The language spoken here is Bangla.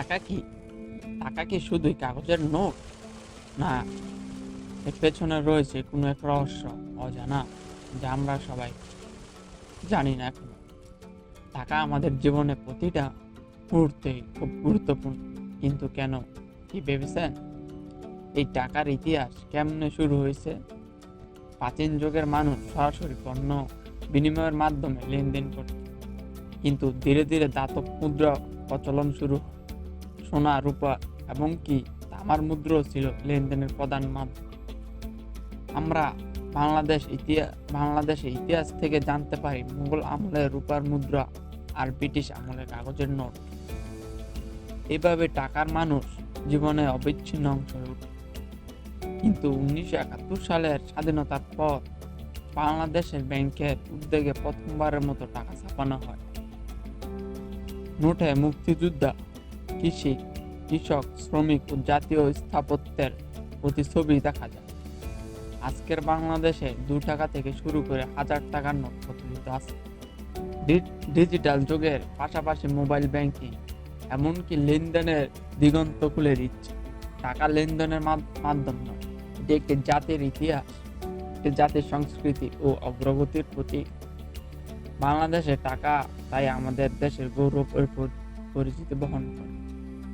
টাকা কি টাকা কি শুধুই কাগজের নোট, না এর পেছনে রয়েছে কোনো এক রহস্য অজানা যা আমরা সবাই জানি না এখনো। টাকা আমাদের জীবনে প্রতিটা মুহূর্তেই খুব গুরুত্বপূর্ণ, কিন্তু কেন, কি ভেবেছেন এই টাকার ইতিহাস কেমনে শুরু হয়েছে? প্রাচীন যুগের মানুষ সরাসরি পণ্য বিনিময়ের মাধ্যমে লেনদেন করত, কিন্তু ধীরে ধীরে ধাতব মুদ্রা প্রচলন শুরু হয়। সোনা, রূপা এমনকি তামার মুদ্রাও ছিল লেনদেনের প্রধান মাধ্যম। আমরা বাংলাদেশের ইতিহাস থেকে জানতে পারি মুঘল আমলের রূপার মুদ্রা আর ব্রিটিশ আমলের কাগজের নোট। এইভাবে টাকার মানুষ জীবনে অবিচ্ছিন্ন অংশ হয়ে ওঠে। কিন্তু 1971 সালের স্বাধীনতার পর বাংলাদেশের ব্যাংকের উদ্যোগে প্রথমবারের মতো টাকা ছাপানো হয়। নোটে মুক্তিযোদ্ধা, কৃষক, শ্রমিক ও জাতীয় স্থাপত্যের প্রতিছবি দেখা যায়। আজকের বাংলাদেশে 2 টাকা থেকে শুরু করে 1000 টাকার নোট প্রচলিত আছে। ডিজিটাল যুগের পাশাপাশি মোবাইল ব্যাংকিং এমনকি লেনদেনের দিগন্ত খুলে দিচ্ছে। টাকা লেনদেনের মাধ্যম নয়, এটি একটি জাতির ইতিহাস, একটি জাতির সংস্কৃতি ও অগ্রগতির প্রতীক। বাংলাদেশে টাকা তাই আমাদের দেশের গৌরব ও পরিচিতি বহন করে।